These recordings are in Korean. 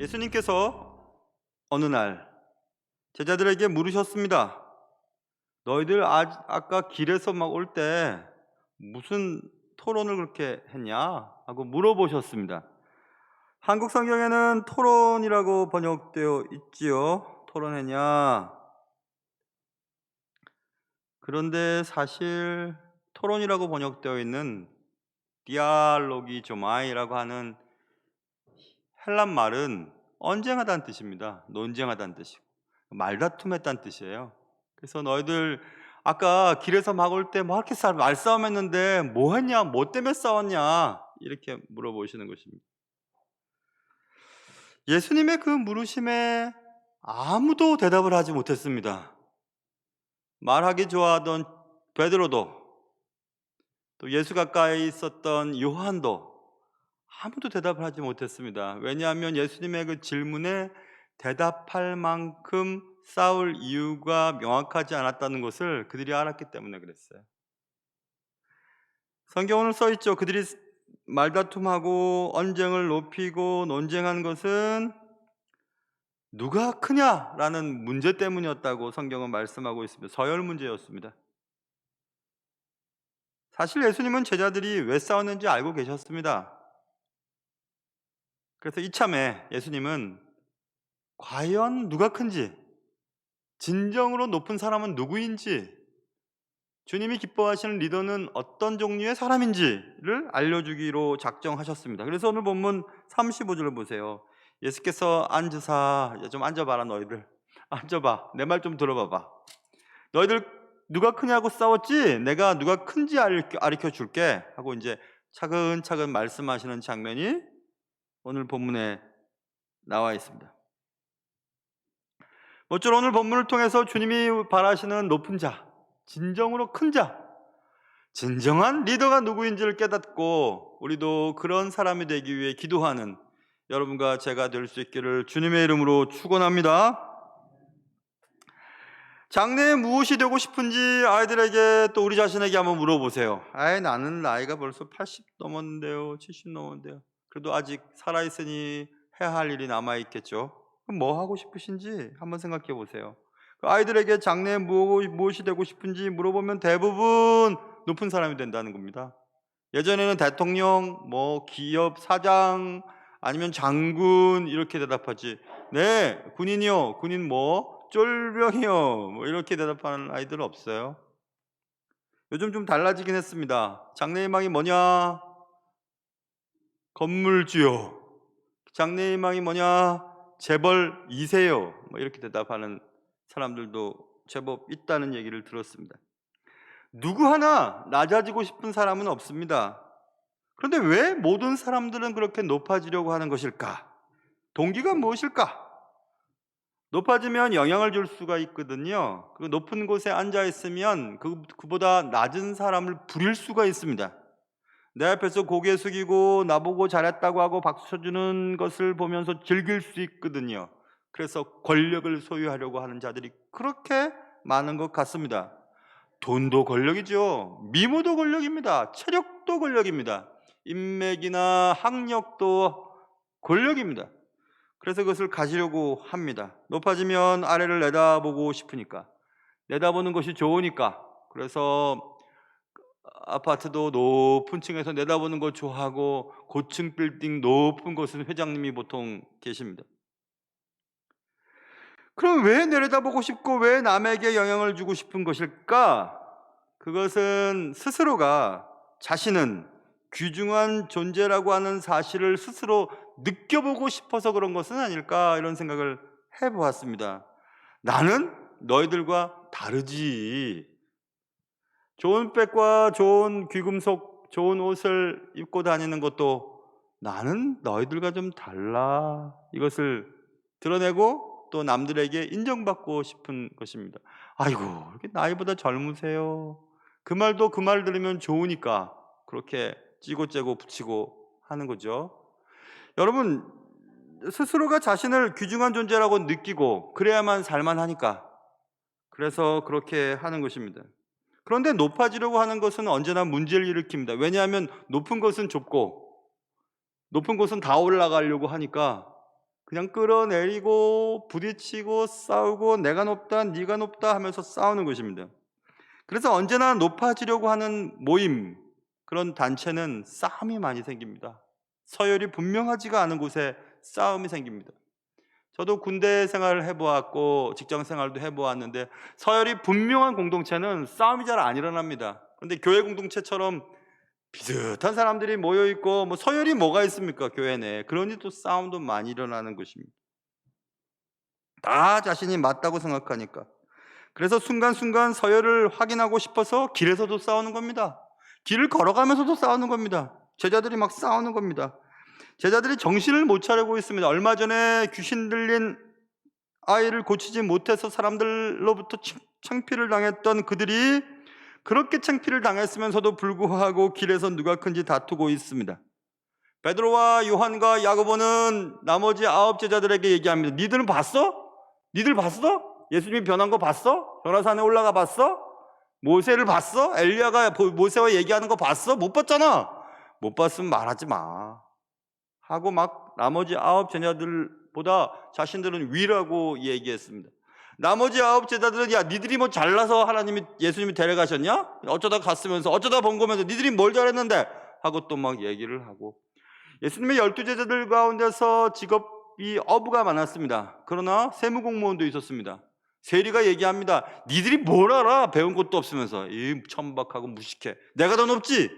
예수님께서 어느 날 제자들에게 물으셨습니다. 너희들 아까 길에서 막 올 때 무슨 토론을 그렇게 했냐? 하고 물어보셨습니다. 한국 성경에는 토론이라고 번역되어 있지요. 토론했냐? 그런데 사실 토론이라고 번역되어 있는 디알로기조마이라고 하는 헬란 말은 언쟁하다는 뜻입니다. 논쟁하다는 뜻이고 말다툼했다는 뜻이에요. 그래서 너희들 아까 길에서 막 올 때 뭐 이렇게 말싸움했는데 뭐 했냐? 뭐 때문에 싸웠냐? 이렇게 물어보시는 것입니다. 예수님의 그 물으심에 아무도 대답을 하지 못했습니다. 말하기 좋아하던 베드로도 또 예수 가까이 있었던 요한도 아무도 대답을 하지 못했습니다. 왜냐하면 예수님의 그 질문에 대답할 만큼 싸울 이유가 명확하지 않았다는 것을 그들이 알았기 때문에 그랬어요. 성경은 써 있죠. 그들이 말다툼하고 언쟁을 높이고 논쟁한 것은 누가 크냐라는 문제 때문이었다고 성경은 말씀하고 있습니다. 서열 문제였습니다. 사실 예수님은 제자들이 왜 싸웠는지 알고 계셨습니다. 그래서 이참에 예수님은 과연 누가 큰지, 진정으로 높은 사람은 누구인지, 주님이 기뻐하시는 리더는 어떤 종류의 사람인지를 알려주기로 작정하셨습니다. 그래서 오늘 본문 35절을 보세요. 예수께서 앉으사, 좀 앉아봐라 너희들. 앉아봐. 내 말 좀 들어봐봐. 너희들 누가 크냐고 싸웠지? 내가 누가 큰지 가르쳐 줄게 하고 이제 차근차근 말씀하시는 장면이 오늘 본문에 나와 있습니다. 모쪼록 오늘 본문을 통해서 주님이 바라시는 높은 자, 진정으로 큰 자, 진정한 리더가 누구인지를 깨닫고 우리도 그런 사람이 되기 위해 기도하는 여러분과 제가 될 수 있기를 주님의 이름으로 축원합니다. 장래에 무엇이 되고 싶은지 아이들에게 또 우리 자신에게 한번 물어보세요. 나는 나이가 벌써 80 넘었는데요, 70 넘었는데요. 그래도 아직 살아있으니 해야 할 일이 남아있겠죠. 그럼 뭐 하고 싶으신지 한번 생각해 보세요. 아이들에게 장래에 무엇이 되고 싶은지 물어보면 대부분 높은 사람이 된다는 겁니다. 예전에는 대통령, 뭐 기업 사장, 아니면 장군 이렇게 대답하지. 네, 군인이요. 군인 뭐 쫄병이요. 뭐 이렇게 대답하는 아이들은 없어요. 요즘 좀 달라지긴 했습니다. 장래희망이 뭐냐? 건물주요. 장래희망이 뭐냐? 재벌 2세요. 뭐 이렇게 대답하는 사람들도 제법 있다는 얘기를 들었습니다. 누구 하나 낮아지고 싶은 사람은 없습니다. 그런데 왜 모든 사람들은 그렇게 높아지려고 하는 것일까? 동기가 무엇일까? 높아지면 영향을 줄 수가 있거든요. 그 높은 곳에 앉아 있으면 그보다 낮은 사람을 부릴 수가 있습니다. 내 앞에서 고개 숙이고 나보고 잘했다고 하고 박수 쳐주는 것을 보면서 즐길 수 있거든요. 그래서 권력을 소유하려고 하는 자들이 그렇게 많은 것 같습니다. 돈도 권력이죠. 미모도 권력입니다. 체력도 권력입니다. 인맥이나 학력도 권력입니다. 그래서 그것을 가지려고 합니다. 높아지면 아래를 내다보고 싶으니까, 내다보는 것이 좋으니까. 그래서 아파트도 높은 층에서 내다보는 걸 좋아하고 고층 빌딩 높은 곳은 회장님이 보통 계십니다. 그럼 왜 내려다보고 싶고 왜 남에게 영향을 주고 싶은 것일까? 그것은 스스로가 자신은 귀중한 존재라고 하는 사실을 스스로 느껴보고 싶어서 그런 것은 아닐까, 이런 생각을 해보았습니다. 나는 너희들과 다르지. 좋은 백과 좋은 귀금속, 좋은 옷을 입고 다니는 것도 나는 너희들과 좀 달라. 이것을 드러내고 또 남들에게 인정받고 싶은 것입니다. 아이고, 이렇게 나이보다 젊으세요. 그 말도 그 말 들으면 좋으니까 그렇게 찌고째고 붙이고 하는 거죠. 여러분, 스스로가 자신을 귀중한 존재라고 느끼고 그래야만 살만하니까, 그래서 그렇게 하는 것입니다. 그런데 높아지려고 하는 것은 언제나 문제를 일으킵니다. 왜냐하면 높은 것은 좁고 높은 곳은 다 올라가려고 하니까 그냥 끌어내리고 부딪히고 싸우고 내가 높다 네가 높다 하면서 싸우는 것입니다. 그래서 언제나 높아지려고 하는 모임, 그런 단체는 싸움이 많이 생깁니다. 서열이 분명하지가 않은 곳에 싸움이 생깁니다. 저도 군대 생활을 해보았고 직장 생활도 해보았는데 서열이 분명한 공동체는 싸움이 잘 안 일어납니다. 그런데 교회 공동체처럼 비슷한 사람들이 모여있고 뭐 서열이 뭐가 있습니까? 교회 내에. 그러니 또 싸움도 많이 일어나는 것입니다. 다 자신이 맞다고 생각하니까. 그래서 순간순간 서열을 확인하고 싶어서 길에서도 싸우는 겁니다. 길을 걸어가면서도 싸우는 겁니다. 제자들이 막 싸우는 겁니다. 제자들이 정신을 못 차리고 있습니다. 얼마 전에 귀신 들린 아이를 고치지 못해서 사람들로부터 창피를 당했던 그들이 그렇게 창피를 당했으면서도 불구하고 길에서 누가 큰지 다투고 있습니다. 베드로와 요한과 야고보는 나머지 9 제자들에게 얘기합니다. 니들은 봤어? 니들 봤어? 예수님이 변한 거 봤어? 변화산에 올라가 봤어? 모세를 봤어? 엘리야가 모세와 얘기하는 거 봤어? 못 봤잖아. 못 봤으면 말하지 마 하고 막 나머지 9 제자들보다 자신들은 위라고 얘기했습니다. 나머지 9 제자들은 야 니들이 뭐 잘나서 예수님이 데려가셨냐? 어쩌다 갔으면서 어쩌다 본 거면서 니들이 뭘 잘했는데 하고 또 막 얘기를 하고. 예수님의 12 제자들 가운데서 직업이 어부가 많았습니다. 그러나 세무공무원도 있었습니다. 세리가 얘기합니다. 니들이 뭘 알아? 배운 것도 없으면서. 이 천박하고 무식해. 내가 더 높지?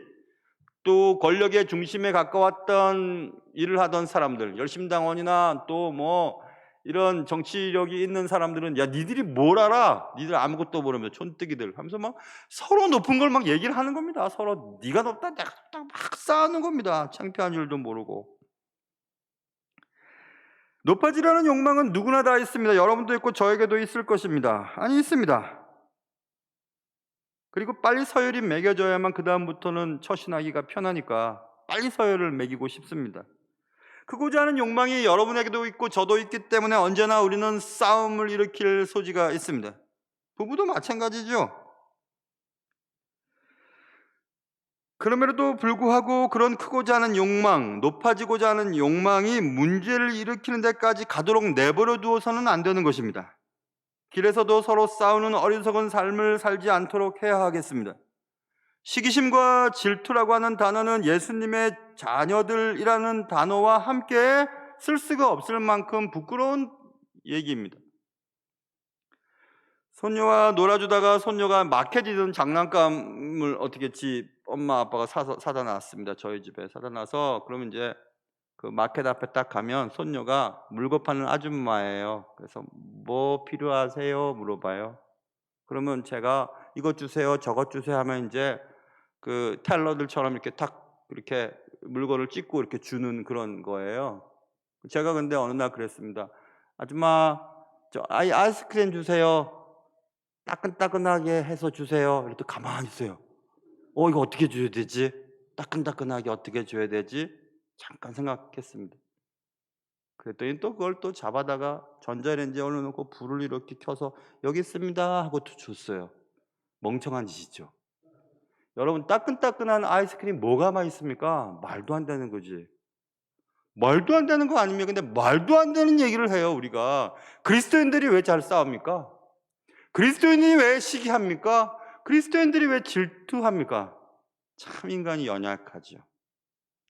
또 권력의 중심에 가까웠던 일을 하던 사람들, 열심당원이나 또 뭐 이런 정치력이 있는 사람들은 야 니들이 뭘 알아? 니들 아무것도 모르면서 촌뜨기들 하면서 막 서로 높은 걸 막 얘기를 하는 겁니다. 서로 네가 높다 내가 높다 막 싸우는 겁니다. 창피한 줄도 모르고. 높아지려는 욕망은 누구나 다 있습니다. 여러분도 있고 저에게도 있을 것입니다. 아니 있습니다. 그리고 빨리 서열이 매겨져야만 그 다음부터는 처신하기가 편하니까 빨리 서열을 매기고 싶습니다. 크고자 하는 욕망이 여러분에게도 있고 저도 있기 때문에 언제나 우리는 싸움을 일으킬 소지가 있습니다. 부부도 마찬가지죠. 그럼에도 불구하고 그런 크고자 하는 욕망, 높아지고자 하는 욕망이 문제를 일으키는 데까지 가도록 내버려 두어서는 안 되는 것입니다. 길에서도 서로 싸우는 어리석은 삶을 살지 않도록 해야 하겠습니다. 시기심과 질투라고 하는 단어는 예수님의 자녀들이라는 단어와 함께 쓸 수가 없을 만큼 부끄러운 얘기입니다. 손녀와 놀아주다가 손녀가 막혀지던 장난감을 어떻게 집 엄마 아빠가 사다 놨습니다. 저희 집에 사다 놔서 그러면 이제 그 마켓 앞에 딱 가면 손녀가 물건 파는 아줌마예요. 그래서 뭐 필요하세요? 물어봐요. 그러면 제가 이것 주세요, 저것 주세요 하면 이제 그 텔러들처럼 이렇게 탁 이렇게 물건을 찍고 이렇게 주는 그런 거예요. 제가 근데 어느 날 그랬습니다. 아줌마, 저 아이스크림 주세요. 따끈따끈하게 해서 주세요. 이렇게 가만히 있어요. 이거 어떻게 줘야 되지? 따끈따끈하게 어떻게 줘야 되지? 잠깐 생각했습니다. 그랬더니 또 그걸 또 잡아다가 전자레인지에 올려놓고 불을 이렇게 켜서 여기 있습니다 하고 또 줬어요. 멍청한 짓이죠. 여러분 따끈따끈한 아이스크림 뭐가 맛있습니까? 말도 안 되는 거지. 말도 안 되는 거 아닙니까? 근데 말도 안 되는 얘기를 해요 우리가. 그리스도인들이 왜 잘 싸웁니까? 그리스도인이 왜 시기합니까? 그리스도인들이 왜 질투합니까? 참 인간이 연약하죠.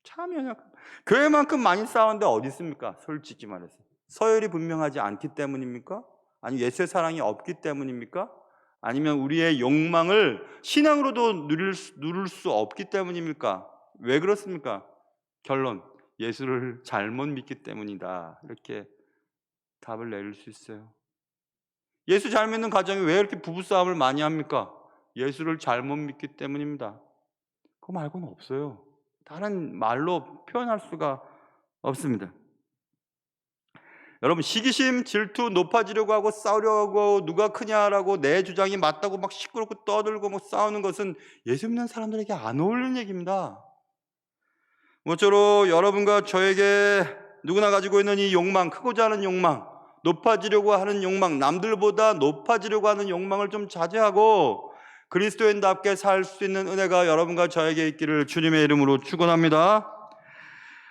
참 연약합니다. 교회만큼 많이 싸우는데 어디 있습니까? 솔직히 말해서. 서열이 분명하지 않기 때문입니까? 아니면 예수의 사랑이 없기 때문입니까? 아니면 우리의 욕망을 신앙으로도 누릴 수 없기 때문입니까? 왜 그렇습니까? 결론, 예수를 잘못 믿기 때문이다. 이렇게 답을 내릴 수 있어요. 예수 잘 믿는 가정이 왜 이렇게 부부싸움을 많이 합니까? 예수를 잘못 믿기 때문입니다. 그거 말고는 없어요. 다른 말로 표현할 수가 없습니다. 여러분 시기심, 질투, 높아지려고 하고 싸우려고 하고 누가 크냐라고 내 주장이 맞다고 막 시끄럽고 떠들고 막 싸우는 것은 예수 믿는 사람들에게 안 어울리는 얘기입니다. 모쪼록 여러분과 저에게 누구나 가지고 있는 이 욕망, 크고자 하는 욕망, 높아지려고 하는 욕망, 남들보다 높아지려고 하는 욕망을 좀 자제하고 그리스도인답게 살 수 있는 은혜가 여러분과 저에게 있기를 주님의 이름으로 축원합니다.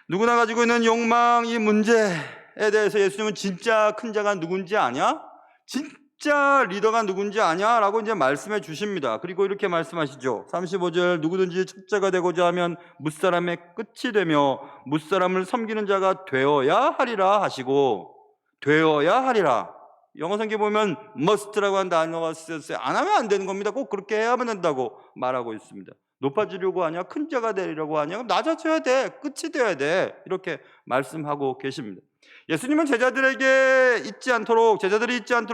누구나 가지고 있는 욕망, 이 문제 대해서 예수님은 진짜 큰 자가 누군지 아냐? 진짜 리더가 누군지 아냐? 라고 이제 말씀해 주십니다. 그리고 이렇게 말씀하시죠. 35절, 누구든지 첫째가 되고자 하면 무사람의 끝이 되며 무사람을 섬기는 자가 되어야 하리라 하시고, 되어야 하리라. 영어 성경에 보면 must라고 한 단어가 쓰였어요. 안 하면 안 되는 겁니다. 꼭 그렇게 해야만 된다고 말하고 있습니다. 높아지려고 하냐? 큰 자가 되려고 하냐? 낮아져야 돼. 끝이 되어야 돼. 이렇게 말씀하고 계십니다. 예수님은 제자들이 잊지 않도록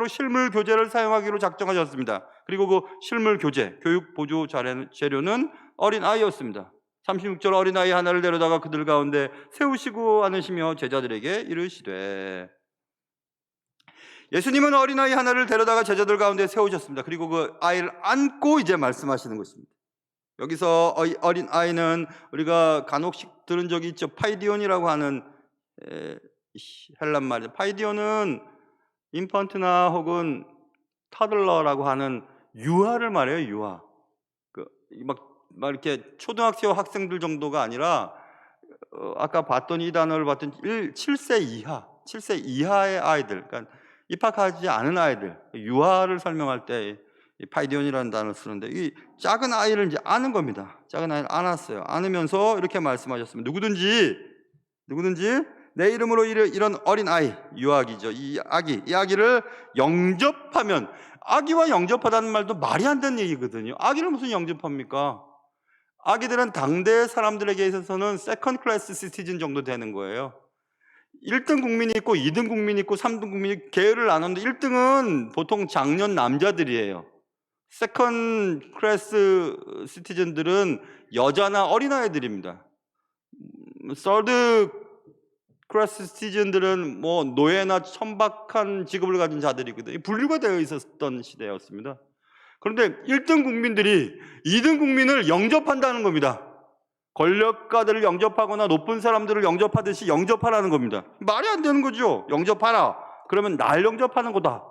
실물 교재를 사용하기로 작정하셨습니다. 그리고 그 실물 교재, 교육 보조 재료는 어린 아이였습니다. 36절, 어린 아이 하나를 데려다가 그들 가운데 세우시고 앉으시며 제자들에게 이르시되. 예수님은 어린 아이 하나를 데려다가 제자들 가운데 세우셨습니다. 그리고 그 아이를 안고 이제 말씀하시는 것입니다. 여기서 어린 아이는 우리가 간혹씩 들은 적이 있죠. 파이디온이라고 하는 헬란 말이죠. 파이디온은 인펀트나 혹은 타들러라고 하는 유아를 말해요. 유아. 막 이렇게 초등학생 학생들 정도가 아니라 아까 봤더니 이 단어를 봤더니 7세 이하의 아이들, 그러니까 입학하지 않은 아이들, 유아를 설명할 때 파이디온이라는 단어를 쓰는데, 이 작은 아이를 이제 아는 겁니다. 작은 아이를 안았어요. 안으면서 이렇게 말씀하셨습니다. 누구든지 내 이름으로 이런 어린 아이, 유아기죠. 이 아기를 영접하면, 아기와 영접하다는 말도 말이 안 되는 얘기거든요. 아기를 무슨 영접합니까? 아기들은 당대 사람들에게 있어서는 세컨드 클래스 시티즌 정도 되는 거예요. 1등 국민이 있고 2등 국민이 있고 3등 국민이 계열을 나눴는데 1등은 보통 장년 남자들이에요. 세컨드 클래스 시티즌들은 여자나 어린아이들입니다. 서드 클래스 시티즌들은 뭐 노예나 천박한 직업을 가진 자들이거든요. 분류가 되어 있었던 시대였습니다. 그런데 1등 국민들이 2등 국민을 영접한다는 겁니다. 권력가들을 영접하거나 높은 사람들을 영접하듯이 영접하라는 겁니다. 말이 안 되는 거죠. 영접하라. 그러면 날 영접하는 거다.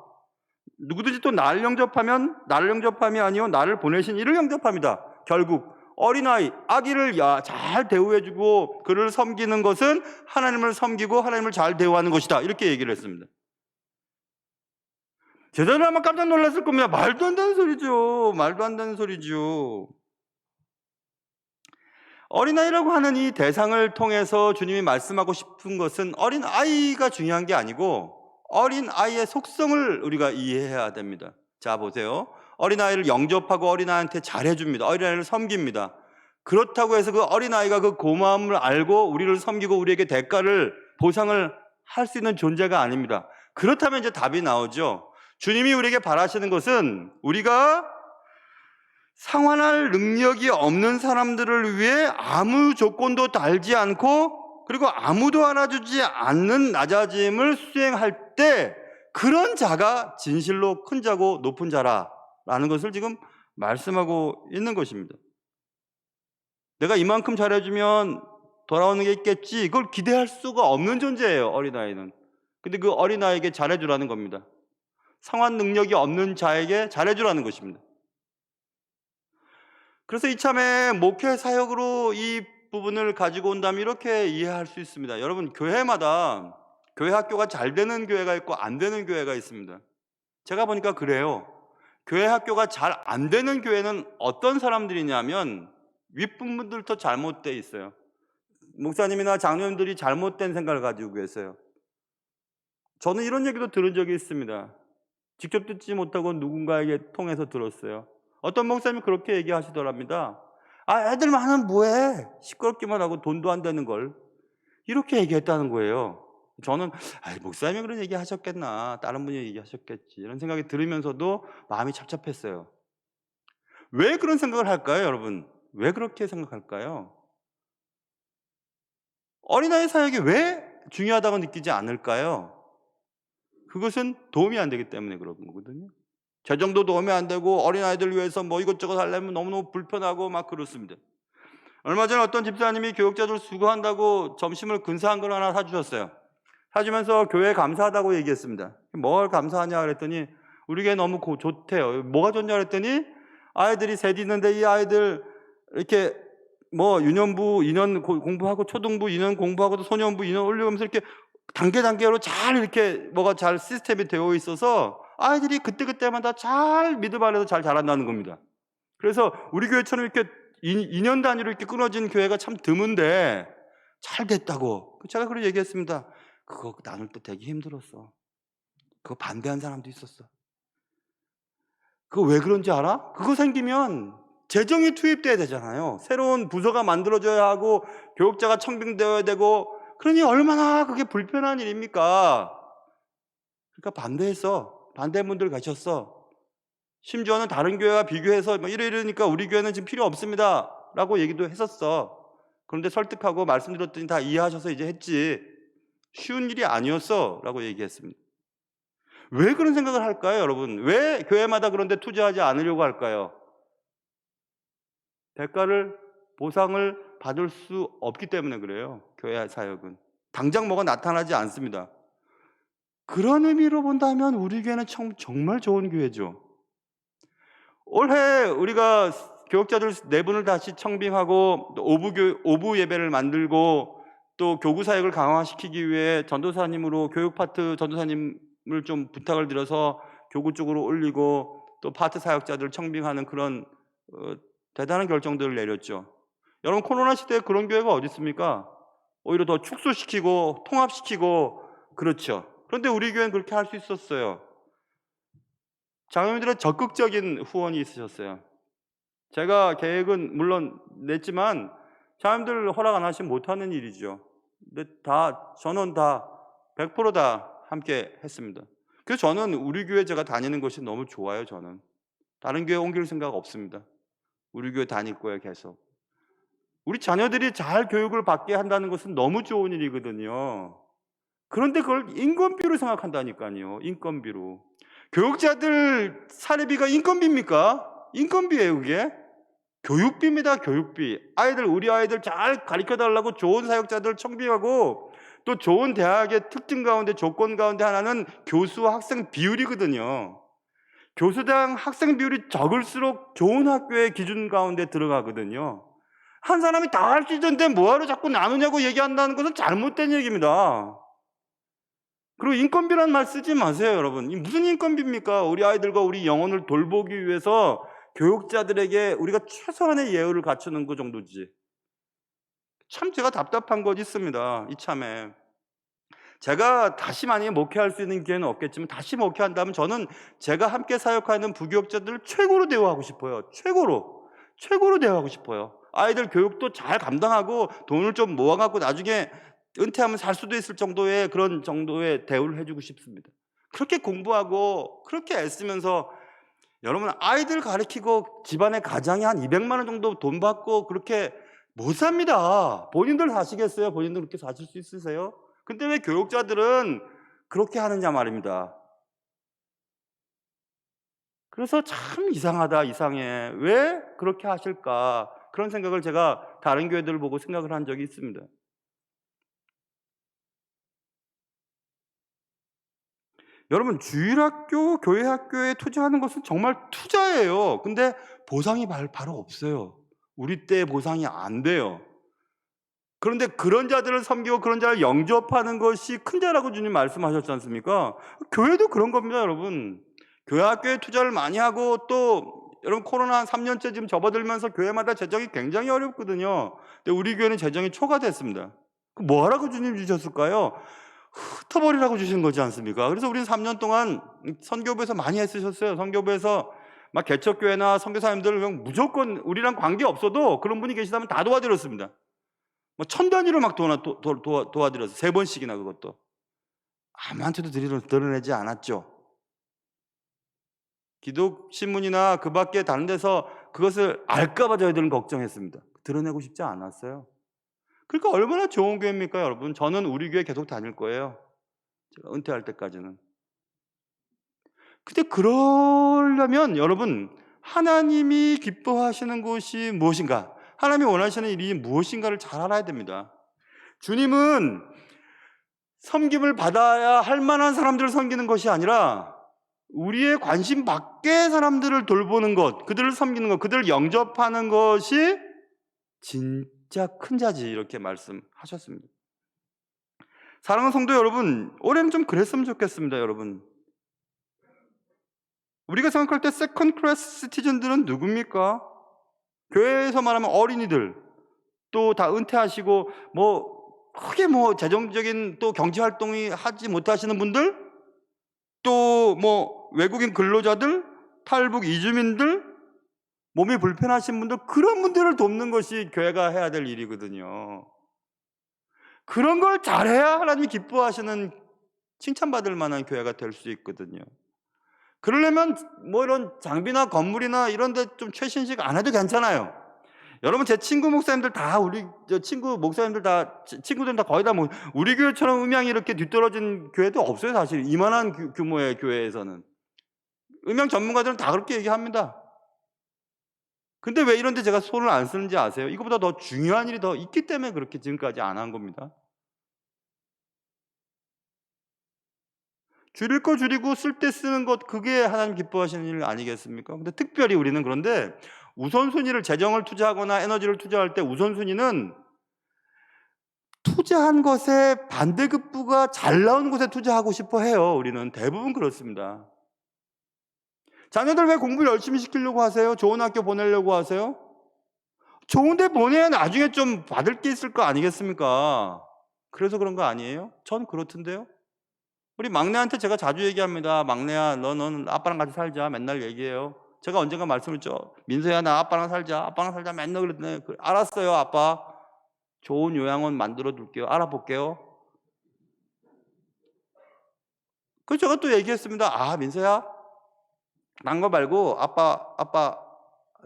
누구든지 또 나를 영접함이 아니요 나를 보내신 이를 영접합니다. 결국 어린아이, 아기를 잘 대우해주고 그를 섬기는 것은 하나님을 섬기고 하나님을 잘 대우하는 것이다. 이렇게 얘기를 했습니다. 제자들 아마 깜짝 놀랐을 겁니다. 말도 안 되는 소리죠. 어린아이라고 하는 이 대상을 통해서 주님이 말씀하고 싶은 것은 어린아이가 중요한 게 아니고 어린아이의 속성을 우리가 이해해야 됩니다. 자, 보세요. 어린아이를 영접하고 어린아이한테 잘해줍니다. 어린아이를 섬깁니다. 그렇다고 해서 그 어린아이가 그 고마움을 알고 우리를 섬기고 우리에게 대가를, 보상을 할 수 있는 존재가 아닙니다. 그렇다면 이제 답이 나오죠. 주님이 우리에게 바라시는 것은 우리가 상환할 능력이 없는 사람들을 위해 아무 조건도 달지 않고 그리고 아무도 알아주지 않는 낮아짐을 수행할 때 그런 자가 진실로 큰 자고 높은 자라라는 것을 지금 말씀하고 있는 것입니다. 내가 이만큼 잘해주면 돌아오는 게 있겠지, 이걸 기대할 수가 없는 존재예요, 어린아이는. 근데 그 어린아이에게 잘해주라는 겁니다. 상환 능력이 없는 자에게 잘해주라는 것입니다. 그래서 이참에 목회 사역으로 이 부분을 가지고 온다면 이렇게 이해할 수 있습니다. 여러분, 교회마다 교회 학교가 잘 되는 교회가 있고 안 되는 교회가 있습니다. 제가 보니까 그래요. 교회 학교가 잘 안 되는 교회는 어떤 사람들이냐면 윗분들도 잘못되어 있어요. 목사님이나 장로님들이 잘못된 생각을 가지고 계세요. 저는 이런 얘기도 들은 적이 있습니다. 직접 듣지 못하고 누군가에게 통해서 들었어요. 어떤 목사님이 그렇게 얘기하시더랍니다. 애들만 하면 뭐해? 시끄럽기만 하고 돈도 안 되는 걸. 이렇게 얘기했다는 거예요. 저는 목사님이 그런 얘기 하셨겠나, 다른 분이 얘기하셨겠지, 이런 생각이 들으면서도 마음이 착잡했어요. 왜 그런 생각을 할까요, 여러분? 왜 그렇게 생각할까요? 어린아이 사역이 왜 중요하다고 느끼지 않을까요? 그것은 도움이 안 되기 때문에 그런 거거든요. 재정도 도움이 안 되고 어린아이들 위해서 뭐 이것저것 하려면 너무너무 불편하고 막 그렇습니다. 얼마 전에 어떤 집사님이 교육자들 수고한다고 점심을 근사한 걸 하나 사주셨어요. 사주면서 교회에 감사하다고 얘기했습니다. 뭘 감사하냐 그랬더니 우리 교회 너무 좋대요. 뭐가 좋냐 그랬더니 아이들이 셋 있는데 이 아이들 이렇게 뭐 유년부 2년 공부하고 초등부 2년 공부하고 소년부 2년 올려가면서 이렇게 단계로 잘 이렇게 뭐가 잘 시스템이 되어 있어서 아이들이 그때그때마다 잘 믿음 안에서 잘 자란다는 겁니다. 그래서 우리 교회처럼 이렇게 2년 단위로 이렇게 끊어진 교회가 참 드문데 잘 됐다고. 제가 그렇게 얘기했습니다. 그거 나눌 때 되게 힘들었어. 그거 반대한 사람도 있었어. 그거 왜 그런지 알아? 그거 생기면 재정이 투입돼야 되잖아요. 새로운 부서가 만들어져야 하고 교육자가 청빙되어야 되고, 그러니 얼마나 그게 불편한 일입니까? 그러니까 반대했어. 반대한 분들 가셨어. 심지어는 다른 교회와 비교해서 뭐 이러니까 우리 교회는 지금 필요 없습니다 라고 얘기도 했었어. 그런데 설득하고 말씀드렸더니 다 이해하셔서 이제 했지. 쉬운 일이 아니었어 라고 얘기했습니다. 왜 그런 생각을 할까요, 여러분? 왜 교회마다 그런데 투자하지 않으려고 할까요? 대가를, 보상을 받을 수 없기 때문에 그래요. 교회 사역은 당장 뭐가 나타나지 않습니다. 그런 의미로 본다면 우리 교회는 정말 좋은 교회죠. 올해 우리가 교육자들 4분을 다시 청빙하고 오부 예배를 만들고 또 교구 사역을 강화시키기 위해 전도사님으로 교육 파트 전도사님을 좀 부탁을 드려서 교구 쪽으로 올리고 또 파트 사역자들 청빙하는 그런 대단한 결정들을 내렸죠. 여러분, 코로나 시대에 그런 교회가 어디 있습니까? 오히려 더 축소시키고 통합시키고 그렇죠. 그런데 우리 교회는 그렇게 할 수 있었어요. 장로님들의 적극적인 후원이 있으셨어요. 제가 계획은 물론 냈지만 장로님들 허락 안 하시면 못하는 일이죠. 근데 저는 100% 함께 했습니다. 그래서 저는 우리 교회 제가 다니는 것이 너무 좋아요. 저는 다른 교회 옮길 생각 없습니다. 우리 교회 다닐 거예요, 계속. 우리 자녀들이 잘 교육을 받게 한다는 것은 너무 좋은 일이거든요. 그런데 그걸 인건비로 생각한다니까요. 인건비로. 교육자들 사례비가 인건비입니까? 인건비예요, 그게. 교육비입니다, 교육비. 우리 아이들 잘 가르쳐달라고 좋은 사역자들 청빙하고 또 좋은 대학의 특징 가운데 조건 가운데 하나는 교수와 학생 비율이거든요. 교수당 학생 비율이 적을수록 좋은 학교의 기준 가운데 들어가거든요. 한 사람이 다 할 수 있는데 뭐하러 자꾸 나누냐고 얘기한다는 것은 잘못된 얘기입니다. 그리고 인건비란 말 쓰지 마세요, 여러분. 무슨 인건비입니까? 우리 아이들과 우리 영혼을 돌보기 위해서 교육자들에게 우리가 최소한의 예우를 갖추는 것 정도지. 참 제가 답답한 것 있습니다, 이참에. 제가 다시 만약에 목회할 수 있는 기회는 없겠지만 다시 목회한다면 저는 제가 함께 사역하는 부교육자들을 최고로 대우하고 싶어요. 최고로 대우하고 싶어요. 아이들 교육도 잘 감당하고 돈을 좀 모아갖고 나중에 은퇴하면 살 수도 있을 정도의 그런 정도의 대우를 해주고 싶습니다. 그렇게 공부하고 그렇게 애쓰면서 여러분, 아이들 가르치고 집안의 가장이 한 200만 원 정도 돈 받고 그렇게 못 삽니다. 본인들 사시겠어요? 본인들 그렇게 사실 수 있으세요? 근데 왜 교육자들은 그렇게 하느냐 말입니다. 그래서 참 이상하다, 이상해. 왜 그렇게 하실까? 그런 생각을 제가 다른 교회들을 보고 생각을 한 적이 있습니다. 여러분, 주일학교, 교회학교에 투자하는 것은 정말 투자예요. 근데 보상이 바로 없어요. 우리 때 보상이 안 돼요. 그런데 그런 자들을 섬기고 그런 자를 영접하는 것이 큰 자라고 주님 말씀하셨지 않습니까? 교회도 그런 겁니다, 여러분. 교회 학교에 투자를 많이 하고 또 여러분, 코로나 한 3년째 지금 접어들면서 교회마다 재정이 굉장히 어렵거든요. 근데 우리 교회는 재정이 초과됐습니다. 뭐 하라고 주님 주셨을까요? 흩어버리라고 주신 거지 않습니까? 그래서 우리는 3년 동안 선교부에서 많이 애쓰셨어요. 선교부에서 막 개척교회나 선교사님들 무조건 우리랑 관계 없어도 그런 분이 계시다면 다 도와드렸습니다. 뭐 1000단위로 막 도와드렸어요. 3번씩이나 그것도. 아무한테도 드러내지 않았죠. 기독신문이나 그 밖에 다른 데서 그것을 알까봐 저희들은 걱정했습니다. 드러내고 싶지 않았어요. 그러니까 얼마나 좋은 교회입니까, 여러분? 저는 우리 교회 계속 다닐 거예요. 제가 은퇴할 때까지는. 근데 그러려면 여러분, 하나님이 기뻐하시는 것이 무엇인가? 하나님이 원하시는 일이 무엇인가를 잘 알아야 됩니다. 주님은 섬김을 받아야 할 만한 사람들을 섬기는 것이 아니라 우리의 관심 밖의 사람들을 돌보는 것, 그들을 섬기는 것, 그들을 영접하는 것이 진짜 큰 자지, 이렇게 말씀하셨습니다. 사랑하는 성도 여러분, 올해는 좀 그랬으면 좋겠습니다, 여러분. 우리가 생각할 때 세컨 클래스 시티즌들은 누굽니까? 교회에서 말하면 어린이들, 또 다 은퇴하시고 크게 재정적인 또 경제 활동이 하지 못하시는 분들, 또 외국인 근로자들, 탈북 이주민들, 몸이 불편하신 분들, 그런 분들을 돕는 것이 교회가 해야 될 일이거든요. 그런 걸 잘해야 하나님이 기뻐하시는, 칭찬받을 만한 교회가 될 수 있거든요. 그러려면 이런 장비나 건물이나 이런 데 좀 최신식 안 해도 괜찮아요. 여러분, 제 친구 목사님들 다, 친구들은 다 거의 다 우리 교회처럼 음향이 이렇게 뒤떨어진 교회도 없어요, 사실. 이만한 규모의 교회에서는. 음향 전문가들은 다 그렇게 얘기합니다. 근데 왜 이런데 제가 손을 안 쓰는지 아세요? 이거보다 더 중요한 일이 더 있기 때문에 그렇게 지금까지 안 한 겁니다. 줄일 거 줄이고 쓸 때 쓰는 것, 그게 하나님 기뻐하시는 일 아니겠습니까? 근데 특별히 우리는 그런데 우선순위를, 재정을 투자하거나 에너지를 투자할 때 우선순위는 투자한 것에 반대급부가 잘 나오는 곳에 투자하고 싶어 해요. 우리는 대부분 그렇습니다. 자녀들 왜 공부 열심히 시키려고 하세요? 좋은 학교 보내려고 하세요? 좋은 데 보내야 나중에 좀 받을 게 있을 거 아니겠습니까? 그래서 그런 거 아니에요? 전 그렇던데요. 우리 막내한테 제가 자주 얘기합니다. 막내야, 너는 아빠랑 같이 살자. 맨날 얘기해요. 제가 언젠가 말씀했죠. 민서야, 나 아빠랑 살자. 아빠랑 살자. 맨날 그랬더니, 알았어요, 아빠. 좋은 요양원 만들어 둘게요. 알아볼게요. 그래서 제가 또 얘기했습니다. 아, 민서야, 난 거 말고 아빠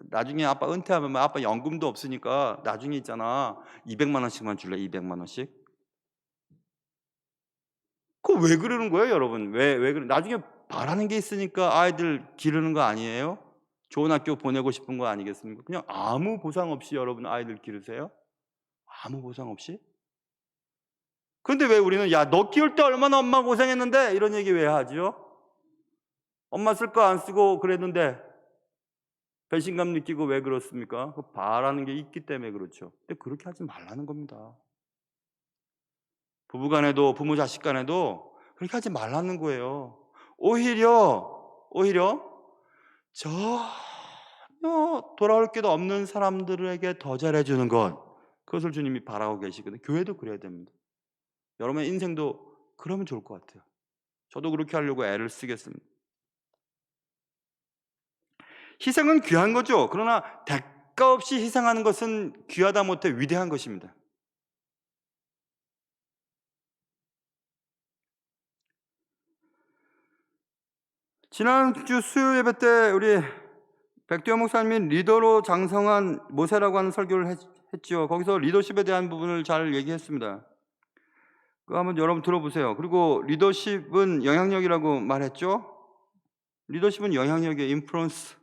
나중에 아빠 은퇴하면 아빠 연금도 없으니까 나중에 있잖아, 200만 원씩만 줄래? 200만 원씩? 그거 왜 그러는 거예요, 여러분? 왜 그래? 나중에 바라는 게 있으니까 아이들 기르는 거 아니에요? 좋은 학교 보내고 싶은 거 아니겠습니까? 그냥 아무 보상 없이 여러분 아이들 기르세요? 아무 보상 없이? 그런데 왜 우리는, 야, 너 키울 때 얼마나 엄마 고생했는데, 이런 얘기 왜 하죠? 엄마 쓸 거 안 쓰고 그랬는데 배신감 느끼고 왜 그렇습니까? 그 바라는 게 있기 때문에 그렇죠. 근데 그렇게 하지 말라는 겁니다. 부부간에도, 부모 자식 간에도 그렇게 하지 말라는 거예요. 오히려 전혀 돌아올 게도 없는 사람들에게 더 잘해주는 것, 그것을 주님이 바라고 계시거든요. 교회도 그래야 됩니다. 여러분의 인생도 그러면 좋을 것 같아요. 저도 그렇게 하려고 애를 쓰겠습니다. 희생은 귀한 거죠. 그러나 대가 없이 희생하는 것은 귀하다 못해 위대한 것입니다. 지난주 수요 예배 때 우리 백두영 목사님이 리더로 장성한 모세라고 하는 설교를 했죠. 거기서 리더십에 대한 부분을 잘 얘기했습니다. 그거 한번 여러분 들어보세요. 그리고 리더십은 영향력이라고 말했죠. 리더십은 영향력이에요. 인플루언스.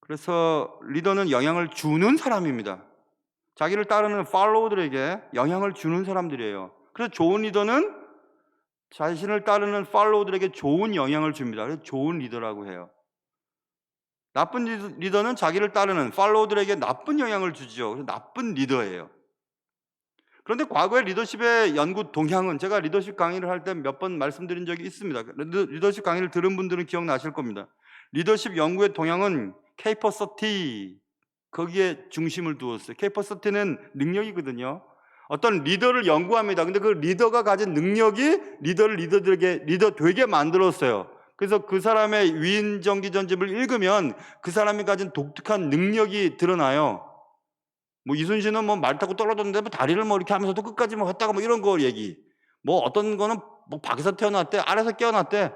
그래서 리더는 영향을 주는 사람입니다. 자기를 따르는 팔로워들에게 영향을 주는 사람들이에요. 그래서 좋은 리더는 자신을 따르는 팔로워들에게 좋은 영향을 줍니다. 그래서 좋은 리더라고 해요. 나쁜 리더는 자기를 따르는 팔로워들에게 나쁜 영향을 주죠. 그래서 나쁜 리더예요. 그런데 과거의 리더십의 연구 동향은, 제가 리더십 강의를 할 때 몇 번 말씀드린 적이 있습니다. 리더십 강의를 들은 분들은 기억나실 겁니다. 리더십 연구의 동향은 K-30, 거기에 중심을 두었어요. K-30는 능력이거든요. 어떤 리더를 연구합니다. 근데 그 리더가 가진 능력이 리더들에게 리더 되게 만들었어요. 그래서 그 사람의 위인전기전집을 읽으면 그 사람이 가진 독특한 능력이 드러나요. 이순신은 말 타고 떨어졌는데 다리를 이렇게 하면서도 끝까지 했다가 이런 거 얘기. 어떤 거는 밖에서 태어났대, 아래서 깨어났대.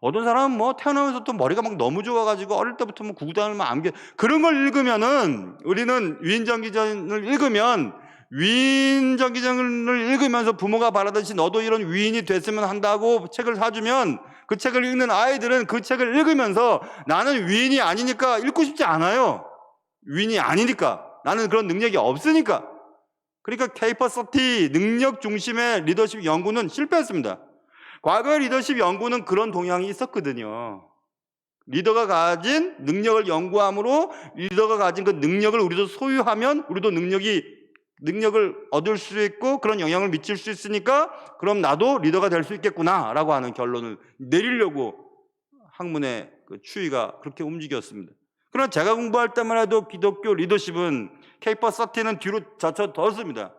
어떤 사람은 태어나면서 또 머리가 너무 좋아가지고 어릴 때부터 구구단을 암기. 그런 걸 읽으면은, 우리는 위인전기전을 읽으면, 위인전기전을 읽으면서 부모가 바라듯이 너도 이런 위인이 됐으면 한다고 책을 사주면, 그 책을 읽는 아이들은 그 책을 읽으면서 나는 위인이 아니니까 읽고 싶지 않아요. 위인이 아니니까. 나는 그런 능력이 없으니까. 그러니까 K-30 능력 중심의 리더십 연구는 실패했습니다. 과거의 리더십 연구는 그런 동향이 있었거든요. 리더가 가진 능력을 연구함으로 리더가 가진 그 능력을 우리도 소유하면 우리도 능력이 능력을 얻을 수 있고 그런 영향을 미칠 수 있으니까 그럼 나도 리더가 될 수 있겠구나라고 하는 결론을 내리려고 학문의 그 추이가 그렇게 움직였습니다. 그러나 제가 공부할 때만 해도 기독교 리더십은 케이퍼 서티는 뒤로 젖혀뒀습니다.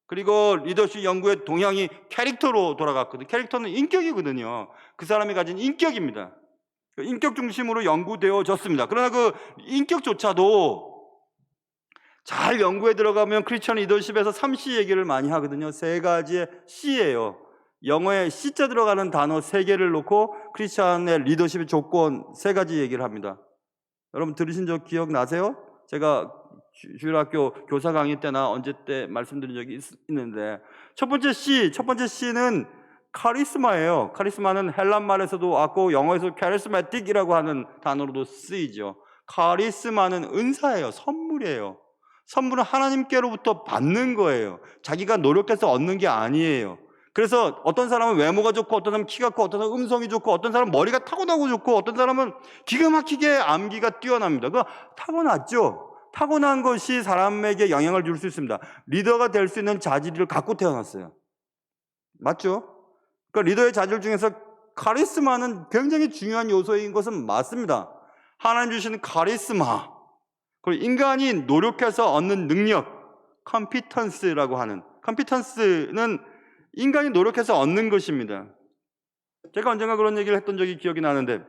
그리고 리더십 연구의 동향이 캐릭터로 돌아갔거든요. 캐릭터는 인격이거든요. 그 사람이 가진 인격입니다. 인격 중심으로 연구되어졌습니다. 그러나 그 인격조차도 잘 연구에 들어가면 크리스천 리더십에서 3C 얘기를 많이 하거든요. 세 가지의 C예요. 영어에 C자 들어가는 단어 3개를 놓고 크리스천의 리더십의 조건 3가지 얘기를 합니다. 여러분 들으신 적 기억나세요? 제가 주일학교 교사 강의 때나 언제 때 말씀드린 적이 있는데 첫 번째 C는 카리스마예요. 카리스마는 헬란 말에서도 왔고 영어에서 charismatic이라고 하는 단어로도 쓰이죠. 카리스마는 은사예요. 선물이에요. 선물은 하나님께로부터 받는 거예요. 자기가 노력해서 얻는 게 아니에요. 그래서 어떤 사람은 외모가 좋고 어떤 사람은 키가 크고 어떤 사람은 음성이 좋고 어떤 사람은 머리가 타고나고 좋고 어떤 사람은 기가 막히게 암기가 뛰어납니다. 그거 타고났죠. 타고난 것이 사람에게 영향을 줄 수 있습니다. 리더가 될 수 있는 자질을 갖고 태어났어요. 맞죠? 그러니까 리더의 자질 중에서 카리스마는 굉장히 중요한 요소인 것은 맞습니다. 하나님 주시는 카리스마, 그리고 인간이 노력해서 얻는 능력, 컴피턴스라고 하는, 컴피턴스는 인간이 노력해서 얻는 것입니다. 제가 언젠가 그런 얘기를 했던 적이 기억이 나는데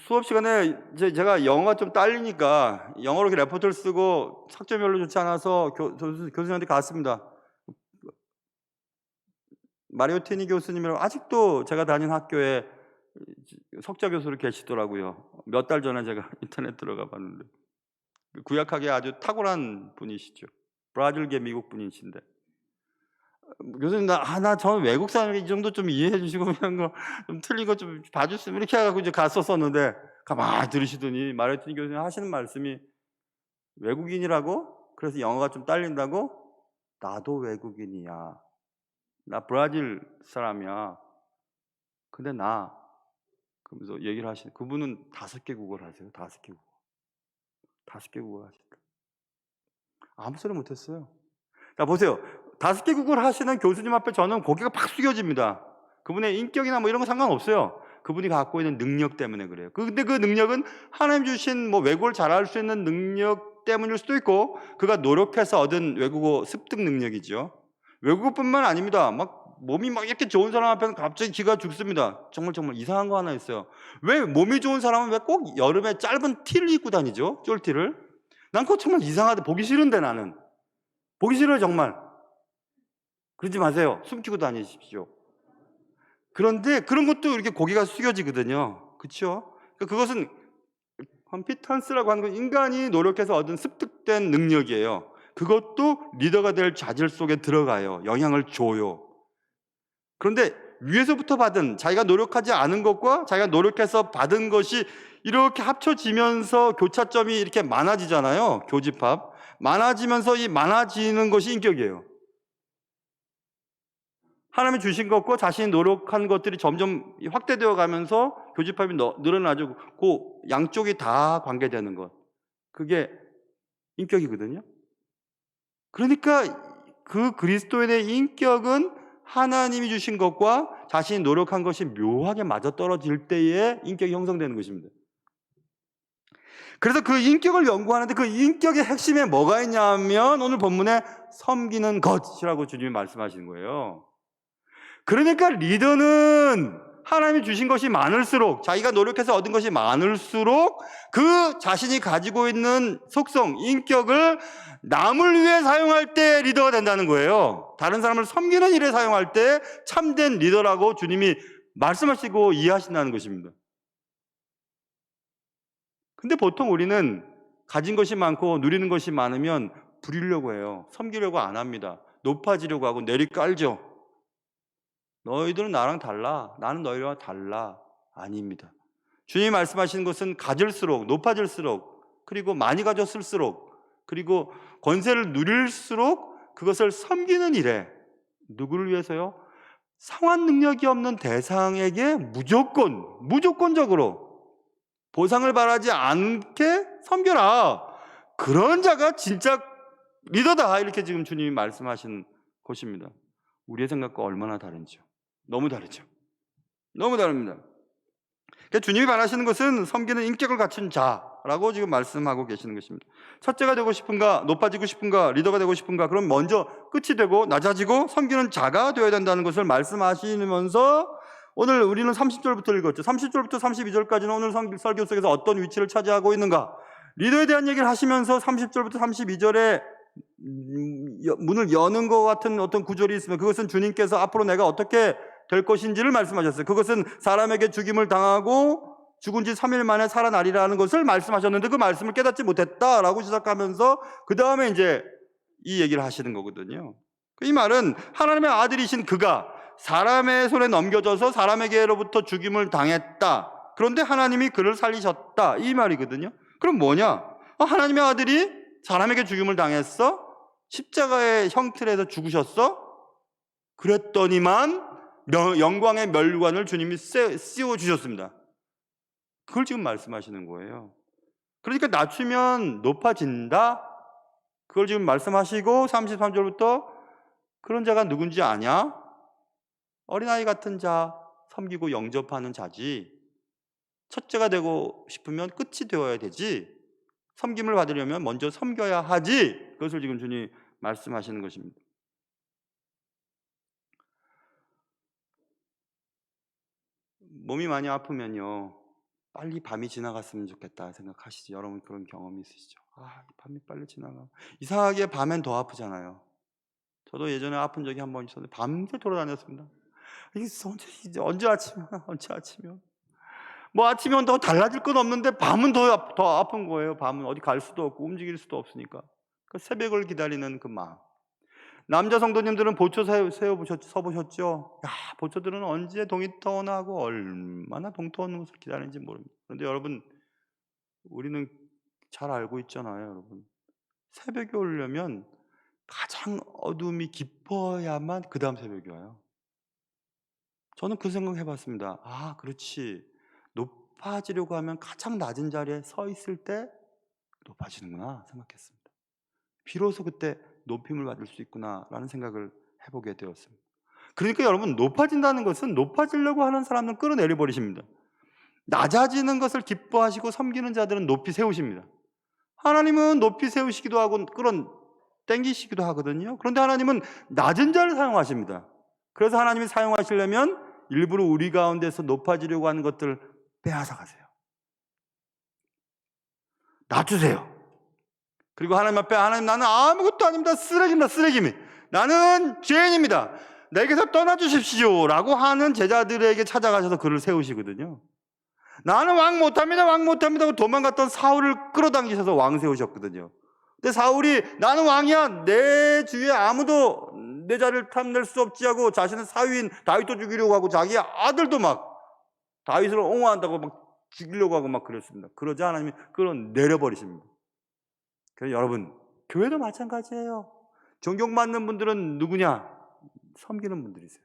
수업 시간에 제가 영어가 좀 딸리니까 영어로 이렇게 레포트를 쓰고 학점이 별로 좋지 않아서 교수님한테 갔습니다. 마리오티니 교수님이라고 아직도 제가 다닌 학교에 석좌 교수로 계시더라고요. 몇 달 전에 제가 인터넷 들어가 봤는데 구약학에 아주 탁월한 분이시죠. 브라질계 미국 분이신데 교수님 저는 외국 사람이 이 정도 좀 이해해 주시고 이런 거 좀 틀린 거 좀 봐주시면 이렇게 해가지고 이제 갔었었는데 가만히 들으시더니 마리오티니 교수님 하시는 말씀이 외국인이라고? 그래서 영어가 좀 딸린다고? 나도 외국인이야. 나 브라질 사람이야. 근데 그러면서 얘기를 하시는 그분은 5개 국어를 하세요. 5개 국어. 5개 국어를 하시니까 아무 소리 못했어요. 자 보세요. 5개 국어를 하시는 교수님 앞에 저는 고개가 팍 숙여집니다. 그분의 인격이나 뭐 이런 거 상관없어요. 그분이 갖고 있는 능력 때문에 그래요. 근데 그 능력은 하나님 주신 뭐 외국어를 잘할 수 있는 능력 때문일 수도 있고 그가 노력해서 얻은 외국어 습득 능력이죠. 외국어뿐만 아닙니다. 몸이 이렇게 좋은 사람 앞에는 갑자기 기가 죽습니다. 정말 이상한 거 하나 있어요. 왜 몸이 좋은 사람은 왜 꼭 여름에 짧은 티를 입고 다니죠? 쫄티를. 난 그거 정말 이상하다. 보기 싫은데 나는. 보기 싫어요 정말. 그러지 마세요. 숨기고 다니십시오. 그런데 그런 것도 이렇게 고개가 숙여지거든요. 그렇죠? 그것은 컴피턴스라고 하는 건 인간이 노력해서 얻은 습득된 능력이에요. 그것도 리더가 될 자질 속에 들어가요. 영향을 줘요. 그런데 위에서부터 받은 자기가 노력하지 않은 것과 자기가 노력해서 받은 것이 이렇게 합쳐지면서 교차점이 이렇게 많아지잖아요. 교집합. 많아지면서 이 많아지는 것이 인격이에요. 하나님이 주신 것과 자신이 노력한 것들이 점점 확대되어 가면서 교집합이 늘어나고 그 양쪽이 다 관계되는 것. 그게 인격이거든요. 그러니까 그 그리스도인의 인격은 하나님이 주신 것과 자신이 노력한 것이 묘하게 맞아떨어질 때에 인격이 형성되는 것입니다. 그래서 그 인격을 연구하는데 그 인격의 핵심에 뭐가 있냐면 오늘 본문에 섬기는 것이라고 주님이 말씀하시는 거예요. 그러니까 리더는 하나님이 주신 것이 많을수록 자기가 노력해서 얻은 것이 많을수록 그 자신이 가지고 있는 속성, 인격을 남을 위해 사용할 때 리더가 된다는 거예요. 다른 사람을 섬기는 일에 사용할 때 참된 리더라고 주님이 말씀하시고 이해하신다는 것입니다. 근데 보통 우리는 가진 것이 많고 누리는 것이 많으면 부리려고 해요. 섬기려고 안 합니다. 높아지려고 하고 내리깔죠. 너희들은 나랑 달라. 나는 너희와 달라. 아닙니다. 주님이 말씀하시는 것은 가질수록, 높아질수록, 그리고 많이 가졌을수록, 그리고 권세를 누릴수록 그것을 섬기는 일에 누구를 위해서요? 상환 능력이 없는 대상에게 무조건적으로 보상을 바라지 않게 섬겨라. 그런 자가 진짜 리더다 이렇게 지금 주님이 말씀하신 것입니다. 우리의 생각과 얼마나 다른지요. 너무 다르죠. 너무 다릅니다. 그러니까 주님이 말하시는 것은 섬기는 인격을 갖춘 자라고 지금 말씀하고 계시는 것입니다. 첫째가 되고 싶은가, 높아지고 싶은가, 리더가 되고 싶은가, 그럼 먼저 끝이 되고 낮아지고 섬기는 자가 되어야 된다는 것을 말씀하시면서 오늘 우리는 30절부터 읽었죠. 30절부터 32절까지는 오늘 설교 속에서 어떤 위치를 차지하고 있는가, 리더에 대한 얘기를 하시면서 30절부터 32절에 문을 여는 것 같은 어떤 구절이 있으면 그것은 주님께서 앞으로 내가 어떻게 될 것인지를 말씀하셨어요. 그것은 사람에게 죽임을 당하고 죽은 지 3일 만에 살아나리라는 것을 말씀하셨는데 그 말씀을 깨닫지 못했다라고 시작하면서 그 다음에 이제 이 얘기를 하시는 거거든요. 이 말은 하나님의 아들이신 그가 사람의 손에 넘겨져서 사람에게로부터 죽임을 당했다. 그런데 하나님이 그를 살리셨다. 이 말이거든요. 그럼 뭐냐? 하나님의 아들이 사람에게 죽임을 당했어? 십자가의 형틀에서 죽으셨어? 그랬더니만 영광의 멸관을 주님이 씌워주셨습니다. 그걸 지금 말씀하시는 거예요. 그러니까 낮추면 높아진다? 그걸 지금 말씀하시고 33절부터 그런 자가 누군지 아냐? 어린아이 같은 자, 섬기고 영접하는 자지. 첫째가 되고 싶으면 끝이 되어야 되지. 섬김을 받으려면 먼저 섬겨야 하지. 그것을 지금 주님이 말씀하시는 것입니다. 몸이 많이 아프면요, 빨리 밤이 지나갔으면 좋겠다 생각하시죠? 여러분 그런 경험이 있으시죠? 밤이 빨리 지나가. 이상하게 밤엔 더 아프잖아요. 저도 예전에 아픈 적이 한 번 있었는데 밤새 돌아다녔습니다. 이게 언제 아침이야? 언제 아침이야? 뭐 아침이면 더 달라질 건 없는데 밤은 더 아픈 거예요. 밤은 어디 갈 수도 없고 움직일 수도 없으니까. 그 새벽을 기다리는 그 마음. 남자 성도님들은 보초 서보셨죠? 보초들은 언제 동이 터나고 얼마나 동 터는 것을 기다리는지 모릅니다. 그런데 여러분, 우리는 잘 알고 있잖아요, 여러분. 새벽이 오려면 가장 어둠이 깊어야만 그 다음 새벽이 와요. 저는 그 생각 해봤습니다. 그렇지. 높아지려고 하면 가장 낮은 자리에 서 있을 때 높아지는구나 생각했습니다. 비로소 그때 높임을 받을 수 있구나라는 생각을 해보게 되었습니다. 그러니까 여러분, 높아진다는 것은 높아지려고 하는 사람은 끌어내려 버리십니다. 낮아지는 것을 기뻐하시고 섬기는 자들은 높이 세우십니다. 하나님은 높이 세우시기도 하고 땡기시기도 하거든요. 그런데 하나님은 낮은 자를 사용하십니다. 그래서 하나님이 사용하시려면 일부러 우리 가운데서 높아지려고 하는 것들을 빼앗아 가세요. 낮추세요. 그리고 하나님 앞에, 하나님, 나는 아무것도 아닙니다. 쓰레기입니다. 쓰레기입니다. 나는 죄인입니다. 내게서 떠나주십시오 라고 하는 제자들에게 찾아가셔서 그를 세우시거든요. 나는 왕 못합니다. 왕 못합니다 하고 도망갔던 사울을 끌어당기셔서 왕 세우셨거든요. 근데 사울이 나는 왕이야, 내 주위에 아무도 내 자리를 탐낼 수 없지 하고 자신의 사위인 다윗도 죽이려고 하고 자기 아들도 막 다윗을 옹호한다고 막 죽이려고 하고 막 그랬습니다. 그러자 하나님이 끌어내려버리십니다. 그래서 여러분, 교회도 마찬가지예요. 존경받는 분들은 누구냐? 섬기는 분들이세요.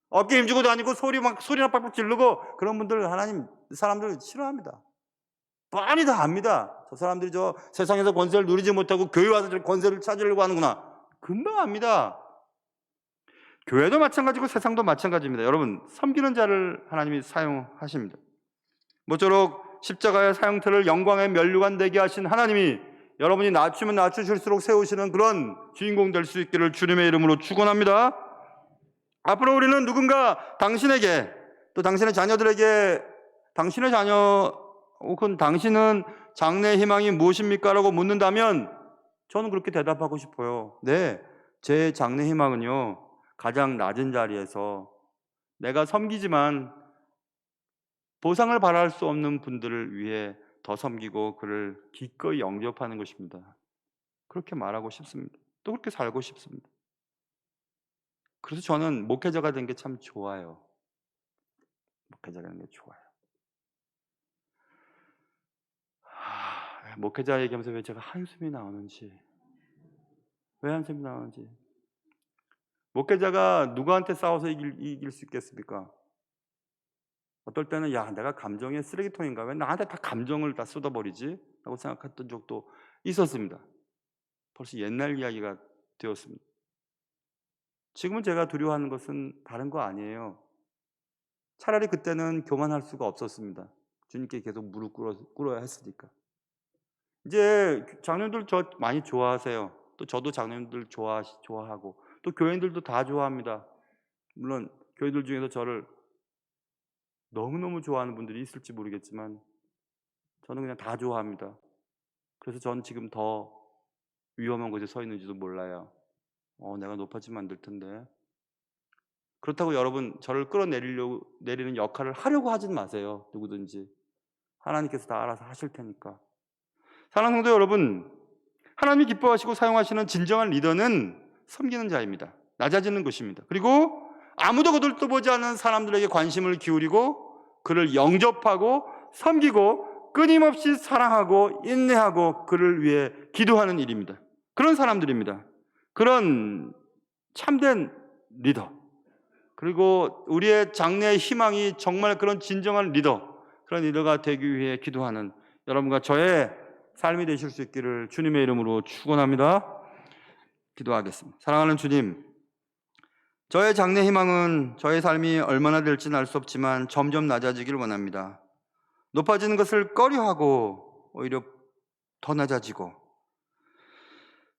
어깨 힘주고 다니고 소리나 빡빡 지르고 그런 분들 하나님 사람들 싫어합니다. 뻔히 다 압니다. 저 사람들이 저 세상에서 권세를 누리지 못하고 교회 와서 저 권세를 찾으려고 하는구나. 금방 압니다. 교회도 마찬가지고 세상도 마찬가지입니다. 여러분, 섬기는 자를 하나님이 사용하십니다. 모쪼록 십자가의 사형틀을 영광의 면류관 되게 하신 하나님이 여러분이 낮추면 낮추실수록 세우시는 그런 주인공 될 수 있기를 주님의 이름으로 축원합니다. 앞으로 우리는 누군가 당신에게, 또 당신의 자녀들에게 당신의 자녀 혹은 당신은 장래의 희망이 무엇입니까? 라고 묻는다면 저는 그렇게 대답하고 싶어요. 네, 제 장래 희망은요, 가장 낮은 자리에서 내가 섬기지만 보상을 바랄 수 없는 분들을 위해 더 섬기고 그를 기꺼이 영접하는 것입니다. 그렇게 말하고 싶습니다. 또 그렇게 살고 싶습니다. 그래서 저는 목회자가 된 게 참 좋아요. 목회자가 된 게 좋아요. 목회자 얘기하면서 왜 제가 한숨이 나오는지, 왜 한숨이 나오는지. 목회자가 누구한테 싸워서 이길 수 있겠습니까? 어떨 때는 내가 감정의 쓰레기통인가? 왜 나한테 다 감정을 다 쏟아버리지? 라고 생각했던 적도 있었습니다. 벌써 옛날 이야기가 되었습니다. 지금은 제가 두려워하는 것은 다른 거 아니에요. 차라리 그때는 교만할 수가 없었습니다. 주님께 계속 무릎 꿇어야 했으니까. 이제 장로님들 저 많이 좋아하세요. 또 저도 장로님들 좋아하고 또 교인들도 다 좋아합니다. 물론 교인들 중에서 저를 너무너무 좋아하는 분들이 있을지 모르겠지만 저는 그냥 다 좋아합니다. 그래서 저는 지금 더 위험한 곳에 서 있는지도 몰라요. 내가 높아지면 안 될 텐데. 그렇다고 여러분 저를 끌어내리는 역할을 하려고 하진 마세요. 누구든지. 하나님께서 다 알아서 하실 테니까. 사랑하는 성도 여러분, 하나님이 기뻐하시고 사용하시는 진정한 리더는 섬기는 자입니다. 낮아지는 것입니다. 그리고 아무도 거들떠보지 않는 사람들에게 관심을 기울이고 그를 영접하고 섬기고 끊임없이 사랑하고 인내하고 그를 위해 기도하는 일입니다. 그런 사람들입니다. 그런 참된 리더, 그리고 우리의 장래의 희망이 정말 그런 진정한 리더, 그런 리더가 되기 위해 기도하는 여러분과 저의 삶이 되실 수 있기를 주님의 이름으로 축원합니다. 기도하겠습니다. 사랑하는 주님, 저의 장래 희망은 저의 삶이 얼마나 될지는 알 수 없지만 점점 낮아지기를 원합니다. 높아지는 것을 꺼려하고 오히려 더 낮아지고,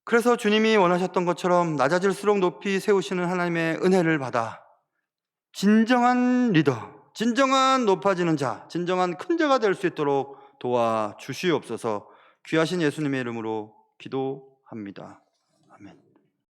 그래서 주님이 원하셨던 것처럼 낮아질수록 높이 세우시는 하나님의 은혜를 받아 진정한 리더, 진정한 높아지는 자, 진정한 큰 자가 될 수 있도록 도와주시옵소서. 귀하신 예수님의 이름으로 기도합니다.